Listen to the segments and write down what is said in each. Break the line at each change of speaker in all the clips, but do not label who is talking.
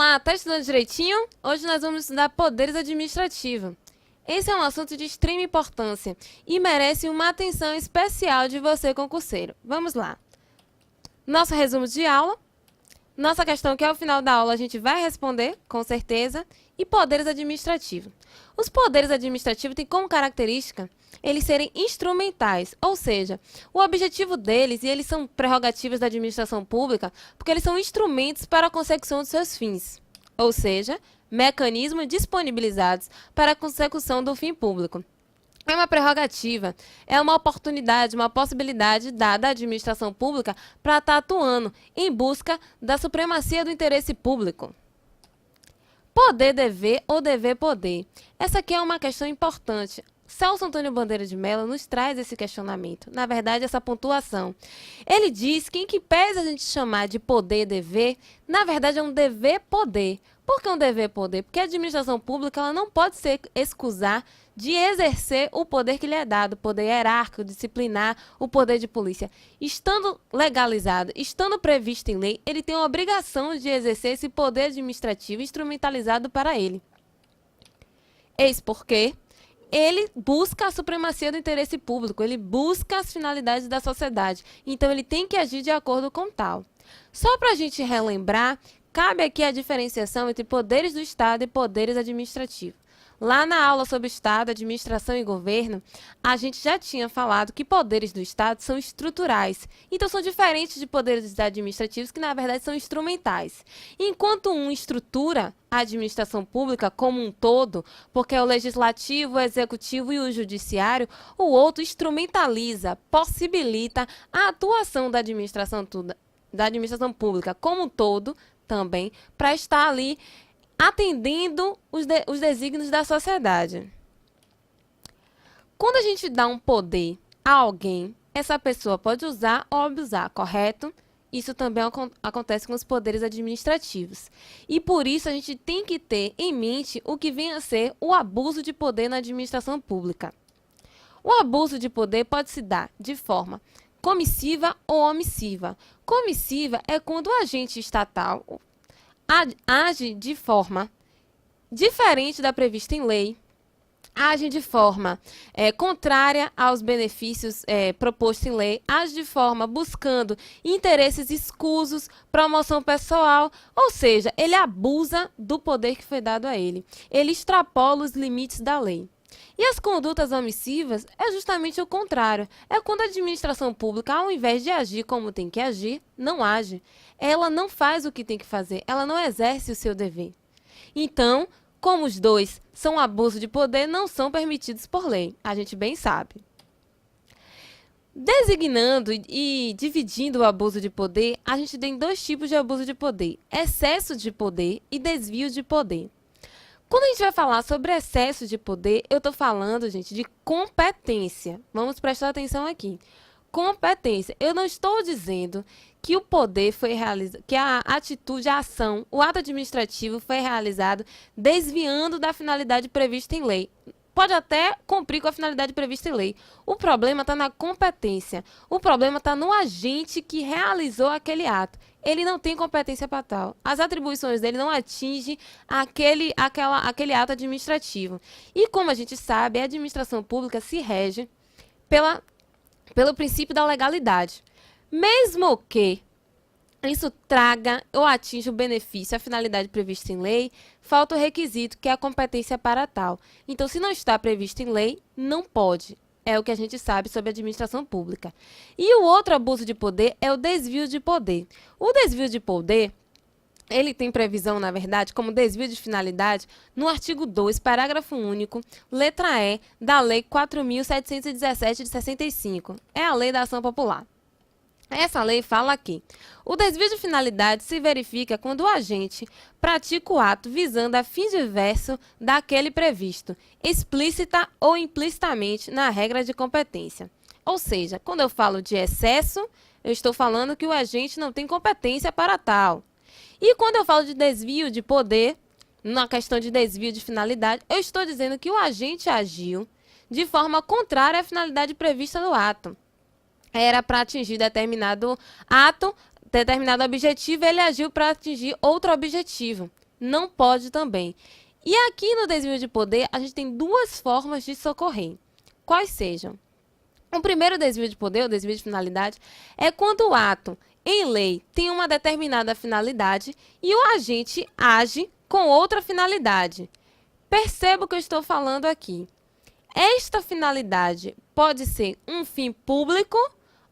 Olá, tá estudando direitinho? Hoje nós vamos estudar poderes administrativos. Esse é um assunto de extrema importância e merece uma atenção especial de você, concurseiro. Vamos lá. Nosso resumo de aula. Nossa questão que ao final da aula a gente vai responder, com certeza. E poderes administrativos. Os poderes administrativos têm como característica eles serem instrumentais, ou seja, o objetivo deles, e eles são prerrogativas da administração pública, porque eles são instrumentos para a consecução dos seus fins, ou seja, mecanismos disponibilizados para a consecução do fim público. É uma prerrogativa, é uma oportunidade, uma possibilidade dada à administração pública para estar atuando em busca da supremacia do interesse público. Poder, dever ou dever, poder. Essa aqui é uma questão importante. Celso Antônio Bandeira de Mello nos traz esse questionamento, na verdade, essa pontuação. Ele diz que em que pese a gente chamar de poder-dever, na verdade é um dever-poder. Por que um dever-poder? Porque a administração pública ela não pode se excusar de exercer o poder que lhe é dado, o poder hierárquico, disciplinar, o poder de polícia. Estando legalizado, estando previsto em lei, ele tem a obrigação de exercer esse poder administrativo instrumentalizado para ele. Eis porque ele busca a supremacia do interesse público, ele busca as finalidades da sociedade. Então, ele tem que agir de acordo com tal. Só para a gente relembrar, cabe aqui a diferenciação entre poderes do Estado e poderes administrativos. Lá na aula sobre Estado, Administração e Governo, a gente já tinha falado que poderes do Estado são estruturais. Então, são diferentes de poderes administrativos, que na verdade são instrumentais. Enquanto um estrutura a administração pública como um todo, porque é o legislativo, o executivo e o judiciário, o outro instrumentaliza, possibilita a atuação da administração pública como um todo, também, para estar ali atendendo os desígnios da sociedade. Quando a gente dá um poder a alguém, essa pessoa pode usar ou abusar, correto? Isso também acontece com os poderes administrativos. E por isso a gente tem que ter em mente o que vem a ser o abuso de poder na administração pública. O abuso de poder pode se dar de forma comissiva ou omissiva. Comissiva é quando o agente estatal age de forma diferente da prevista em lei, age de forma contrária aos benefícios propostos em lei, age de forma buscando interesses escusos, promoção pessoal, ou seja, ele abusa do poder que foi dado a ele. Ele extrapola os limites da lei. E as condutas omissivas é justamente o contrário. É quando a administração pública, ao invés de agir como tem que agir, não age. Ela não faz o que tem que fazer, ela não exerce o seu dever. Então, como os dois são abuso de poder, não são permitidos por lei. A gente bem sabe. Designando e dividindo o abuso de poder, a gente tem dois tipos de abuso de poder: excesso de poder e desvio de poder. Quando a gente vai falar sobre excesso de poder, eu estou falando, gente, de competência. Vamos prestar atenção aqui. Competência. Eu não estou dizendo que o poder foi realizado, que a atitude, a ação, o ato administrativo foi realizado desviando da finalidade prevista em lei. Pode até cumprir com a finalidade prevista em lei. O problema está na competência. O problema está no agente que realizou aquele ato. Ele não tem competência para tal. As atribuições dele não atingem aquele ato administrativo. E como a gente sabe, a administração pública se rege pelo princípio da legalidade. Mesmo que isso traga ou atinja o benefício, a finalidade prevista em lei, falta o requisito, que é a competência para tal. Então, se não está previsto em lei, não pode. É o que a gente sabe sobre a administração pública. E o outro abuso de poder é o desvio de poder. O desvio de poder, ele tem previsão, na verdade, como desvio de finalidade, no artigo 2, parágrafo único, letra E, da Lei 4.717 de 65. É a Lei da Ação Popular. Essa lei fala aqui: o desvio de finalidade se verifica quando o agente pratica o ato visando a fim diverso daquele previsto, explícita ou implicitamente na regra de competência. Ou seja, quando eu falo de excesso, eu estou falando que o agente não tem competência para tal. E quando eu falo de desvio de poder, na questão de desvio de finalidade, eu estou dizendo que o agente agiu de forma contrária à finalidade prevista no ato. Era para atingir determinado ato, determinado objetivo, ele agiu para atingir outro objetivo. Não pode também. E aqui no desvio de poder, a gente tem duas formas de socorrer. Quais sejam? O primeiro desvio de poder, o desvio de finalidade, é quando o ato em lei tem uma determinada finalidade e o agente age com outra finalidade. Perceba o que eu estou falando aqui. Esta finalidade pode ser um fim público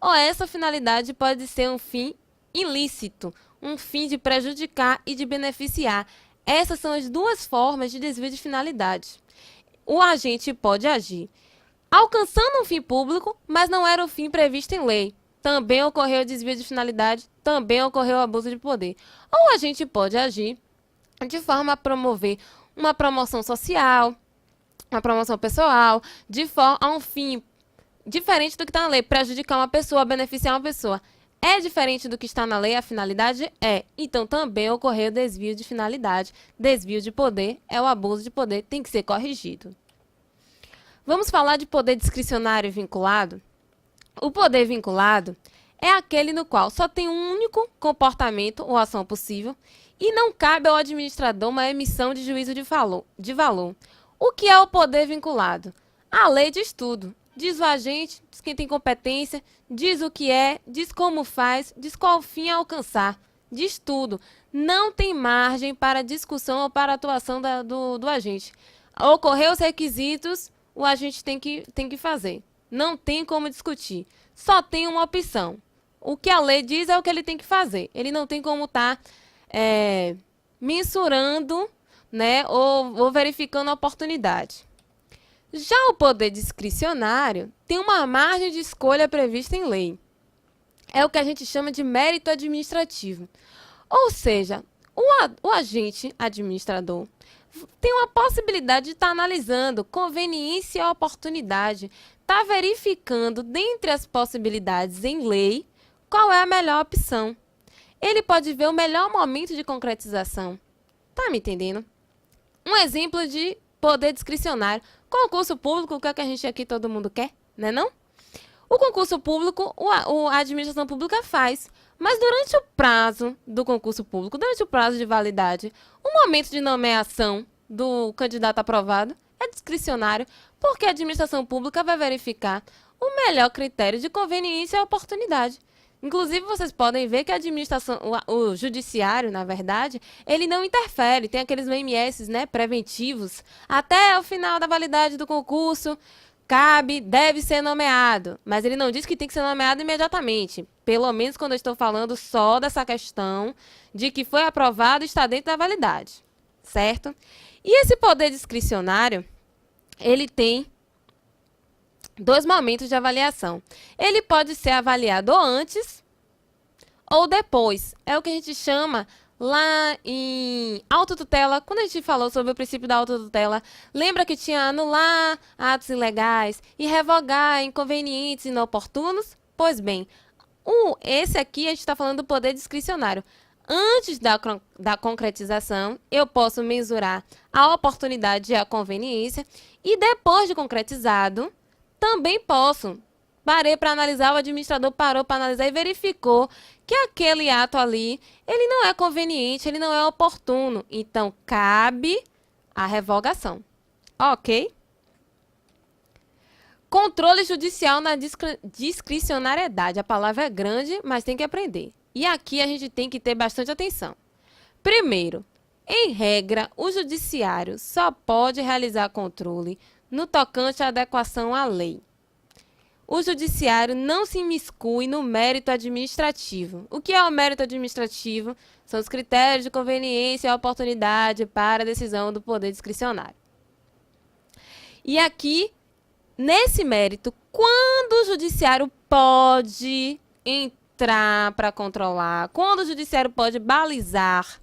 ou essa finalidade pode ser um fim ilícito, um fim de prejudicar e de beneficiar. Essas são as duas formas de desvio de finalidade. O agente pode agir alcançando um fim público, mas não era o fim previsto em lei. Também ocorreu o desvio de finalidade, também ocorreu o abuso de poder. Ou a gente pode agir de forma a promover uma promoção social, uma promoção pessoal, de forma a um fim diferente do que está na lei, prejudicar uma pessoa, beneficiar uma pessoa. É diferente do que está na lei, a finalidade é. Então também ocorreu desvio de finalidade, desvio de poder, é o abuso de poder, tem que ser corrigido. Vamos falar de poder discricionário vinculado? O poder vinculado é aquele no qual só tem um único comportamento ou ação possível e não cabe ao administrador uma emissão de juízo de valor. O que é o poder vinculado? A lei diz tudo. Diz o agente, diz quem tem competência, diz o que é, diz como faz, diz qual fim a alcançar. Diz tudo. Não tem margem para discussão ou para atuação do agente. Ocorreu os requisitos, o agente tem que fazer. Não tem como discutir. Só tem uma opção. O que a lei diz é o que ele tem que fazer. Ele não tem como estar mensurando, né, ou verificando a oportunidade. Já o poder discricionário tem uma margem de escolha prevista em lei. É o que a gente chama de mérito administrativo. Ou seja, o agente administrador tem uma possibilidade de estar analisando conveniência e oportunidade, está verificando, dentre as possibilidades em lei, qual é a melhor opção. Ele pode ver o melhor momento de concretização. Tá me entendendo? Um exemplo de poder discricionário. Concurso público, o que é que a gente aqui todo mundo quer, né não? O concurso público, a administração pública faz. Mas durante o prazo do concurso público, durante o prazo de validade, o momento de nomeação do candidato aprovado é discricionário, porque a administração pública vai verificar o melhor critério de conveniência e oportunidade. Inclusive, vocês podem ver que a administração, o judiciário, na verdade, ele não interfere. Tem aqueles MMS, né, preventivos. Até o final da validade do concurso, cabe, deve ser nomeado. Mas ele não diz que tem que ser nomeado imediatamente. Pelo menos quando eu estou falando só dessa questão de que foi aprovado e está dentro da validade. Certo? E esse poder discricionário, ele tem dois momentos de avaliação. Ele pode ser avaliado ou antes ou depois. É o que a gente chama lá em autotutela. Quando a gente falou sobre o princípio da autotutela, lembra que tinha anular atos ilegais e revogar inconvenientes e inoportunos? Pois bem, esse aqui a gente está falando do poder discricionário. Antes da concretização, eu posso mensurar a oportunidade e a conveniência. E depois de concretizado, também posso. Parei para analisar, o administrador parou para analisar e verificou que aquele ato ali, ele não é conveniente, ele não é oportuno. Então, cabe a revogação. Ok? Controle judicial na discricionariedade. A palavra é grande, mas tem que aprender. E aqui a gente tem que ter bastante atenção. Primeiro, em regra, o judiciário só pode realizar controle no tocante à adequação à lei. O judiciário não se imiscui no mérito administrativo. O que é o mérito administrativo? São os critérios de conveniência e oportunidade para a decisão do poder discricionário. E aqui, nesse mérito, quando o judiciário pode entrar para controlar, quando o judiciário pode balizar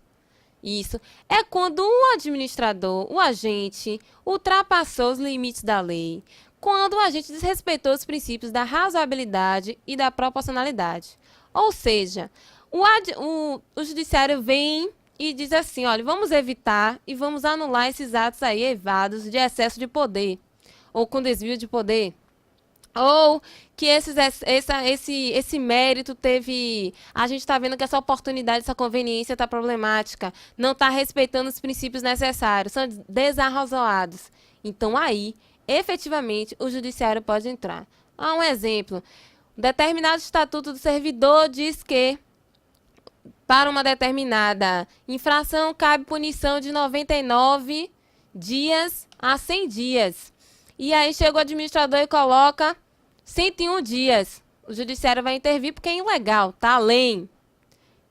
isso, é quando o administrador, o agente, ultrapassou os limites da lei, quando o agente desrespeitou os princípios da razoabilidade e da proporcionalidade. Ou seja, o judiciário vem e diz assim, olha, vamos evitar e vamos anular esses atos aí evados de excesso de poder ou com desvio de poder. Ou que esse mérito teve. A gente está vendo que essa oportunidade, essa conveniência está problemática, não está respeitando os princípios necessários, são desarrazoados. Então, aí, efetivamente, o judiciário pode entrar. Há um exemplo: determinado estatuto do servidor diz que para uma determinada infração cabe punição de 99 dias a 100 dias. E aí chega o administrador e coloca 101 dias. O judiciário vai intervir porque é ilegal, tá além.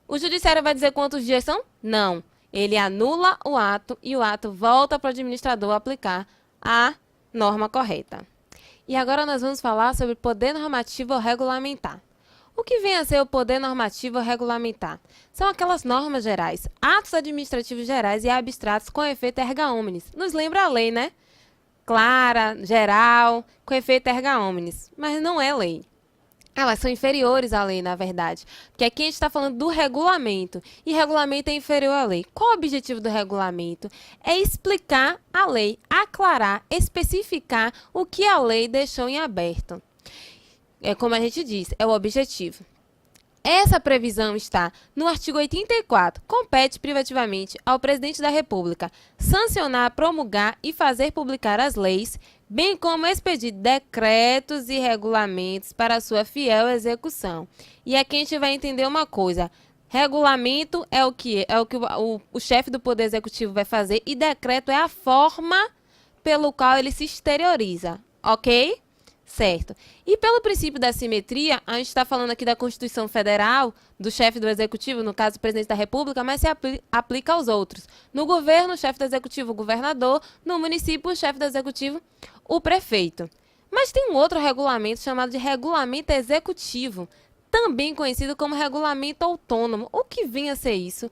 O judiciário vai dizer quantos dias são? Não. Ele anula o ato e o ato volta para o administrador aplicar a norma correta. E agora nós vamos falar sobre poder normativo ou regulamentar. O que vem a ser o poder normativo ou regulamentar? São aquelas normas gerais, atos administrativos gerais e abstratos com efeito erga omnes. Nos lembra a lei, né? Clara, geral, com efeito erga omnes, mas não é lei. Elas são inferiores à lei, na verdade, porque aqui a gente está falando do regulamento, e regulamento é inferior à lei. Qual o objetivo do regulamento? É explicar a lei, aclarar, especificar o que a lei deixou em aberto. É como a gente disse, é o objetivo. Essa previsão está no artigo 84. Compete privativamente ao presidente da República sancionar, promulgar e fazer publicar as leis, bem como expedir decretos e regulamentos para sua fiel execução. E aqui a gente vai entender uma coisa: regulamento é o que o chefe do Poder Executivo vai fazer, e decreto é a forma pelo qual ele se exterioriza, ok? Certo. E pelo princípio da simetria, a gente está falando aqui da Constituição Federal, do chefe do Executivo, no caso o presidente da República, mas se aplica aos outros. No governo, o chefe do Executivo, o governador; no município, o chefe do Executivo, o prefeito. Mas tem um outro regulamento chamado de regulamento executivo, também conhecido como regulamento autônomo. O que vem a ser isso?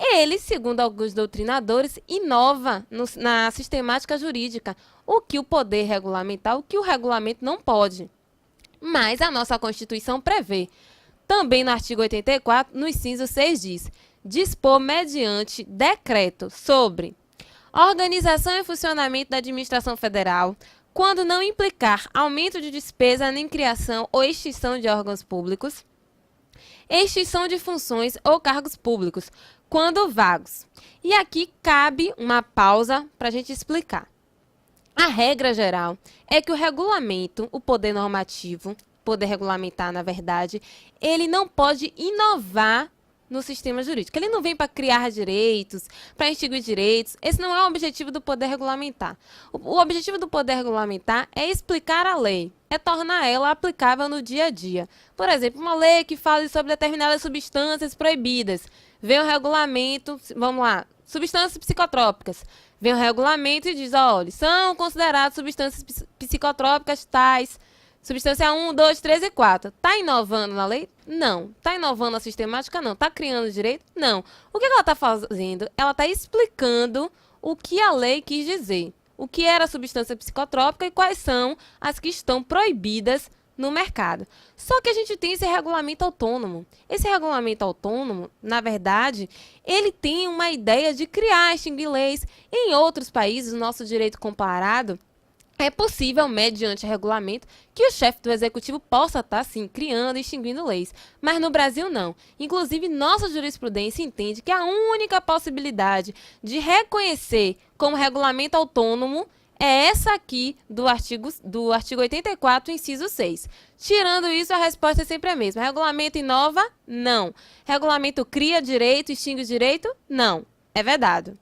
Ele, segundo alguns doutrinadores, inova na sistemática jurídica o que o poder regulamentar, o que o regulamento não pode. Mas a nossa Constituição prevê. Também no artigo 84, no inciso 6 diz: dispor mediante decreto sobre organização e funcionamento da administração federal, quando não implicar aumento de despesa nem criação ou extinção de órgãos públicos, extinção de funções ou cargos públicos, quando vagos. E aqui cabe uma pausa para a gente explicar. A regra geral é que o regulamento, o poder normativo, poder regulamentar, na verdade, ele não pode inovar no sistema jurídico. Ele não vem para criar direitos, para extinguir direitos. Esse não é o objetivo do poder regulamentar. O objetivo do poder regulamentar é explicar a lei, é tornar ela aplicável no dia a dia. Por exemplo, uma lei que fale sobre determinadas substâncias proibidas. Vem o regulamento, vamos lá, substâncias psicotrópicas. Vem o regulamento e diz: olha, são consideradas substâncias psicotrópicas tais, substância 1, 2, 3 e 4. Está inovando na lei? Não. Está inovando a sistemática? Não. Está criando direito? Não. O que ela está fazendo? Ela está explicando o que a lei quis dizer. O que era substância psicotrópica e quais são as que estão proibidas no mercado. Só que a gente tem esse regulamento autônomo. Esse regulamento autônomo, na verdade, ele tem uma ideia de criar, extinguir leis. Em outros países, o nosso direito comparado, é possível, mediante regulamento, que o chefe do executivo possa estar, sim, criando e extinguindo leis. Mas no Brasil, não. Inclusive, nossa jurisprudência entende que a única possibilidade de reconhecer como regulamento autônomo é essa aqui do artigo 84, inciso 6. Tirando isso, a resposta é sempre a mesma. Regulamento inova? Não. Regulamento cria direito, extingue direito? Não. É vedado.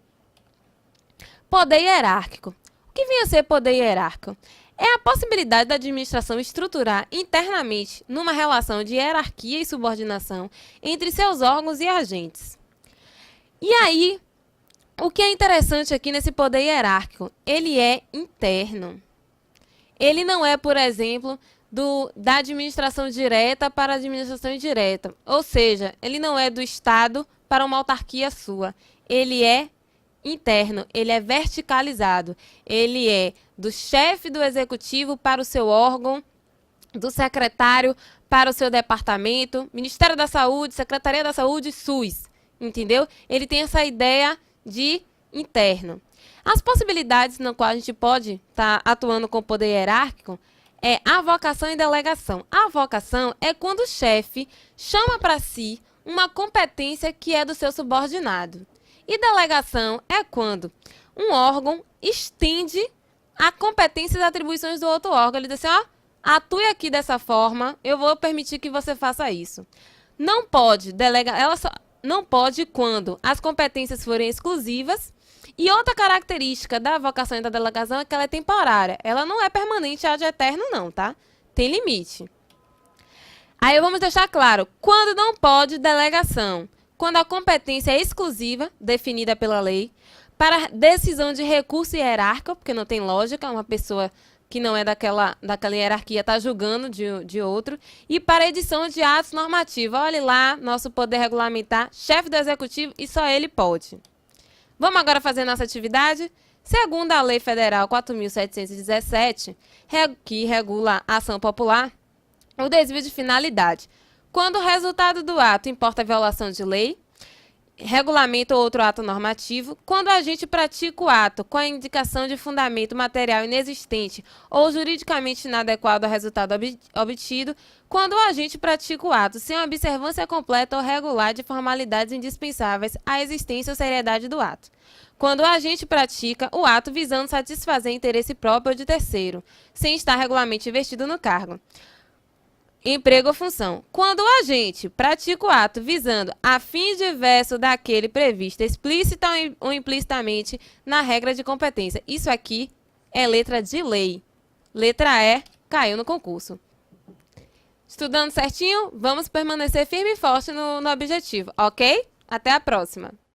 Poder hierárquico. O que vem a ser poder hierárquico? É a possibilidade da administração estruturar internamente numa relação de hierarquia e subordinação entre seus órgãos e agentes. E aí, o que é interessante aqui nesse poder hierárquico? Ele é interno. Ele não é, por exemplo, da administração direta para a administração indireta. Ou seja, ele não é do Estado para uma autarquia sua. Ele é interno, ele é verticalizado. Ele é do chefe do executivo para o seu órgão, do secretário para o seu departamento, Ministério da Saúde, Secretaria da Saúde, SUS. Entendeu? Ele tem essa ideia de interno. As possibilidades na qual a gente pode estar atuando com o poder hierárquico é avocação e delegação. Avocação é quando o chefe chama para si uma competência que é do seu subordinado. E delegação é quando um órgão estende a competência e as atribuições do outro órgão. Ele diz assim, ó, atue aqui dessa forma, eu vou permitir que você faça isso. Não pode delegar, ela só não pode quando as competências forem exclusivas. E outra característica da avocação e da delegação é que ela é temporária. Ela não é permanente ad eterno, não, tá? Tem limite. Aí vamos deixar claro, quando não pode delegação, quando a competência é exclusiva, definida pela lei, para decisão de recurso hierárquico, porque não tem lógica, uma pessoa que não é daquela hierarquia está julgando de outro, e para edição de atos normativos. Olhe lá, nosso poder regulamentar, chefe do executivo, e só ele pode. Vamos agora fazer nossa atividade? Segundo a Lei Federal 4.717, que regula a ação popular, o desvio de finalidade. Quando o resultado do ato importa a violação de lei, regulamento ou outro ato normativo, quando o agente pratica o ato com a indicação de fundamento material inexistente ou juridicamente inadequado ao resultado obtido, quando o agente pratica o ato sem observância completa ou regular de formalidades indispensáveis à existência ou seriedade do ato. Quando o agente pratica o ato visando satisfazer interesse próprio ou de terceiro, sem estar regularmente investido no cargo. Emprego ou função. Quando o agente pratica o ato visando a fim diverso daquele previsto explícita ou implicitamente na regra de competência. Isso aqui é letra de lei. Letra E, caiu no concurso. Estudando certinho, vamos permanecer firme e forte no objetivo, ok? Até a próxima!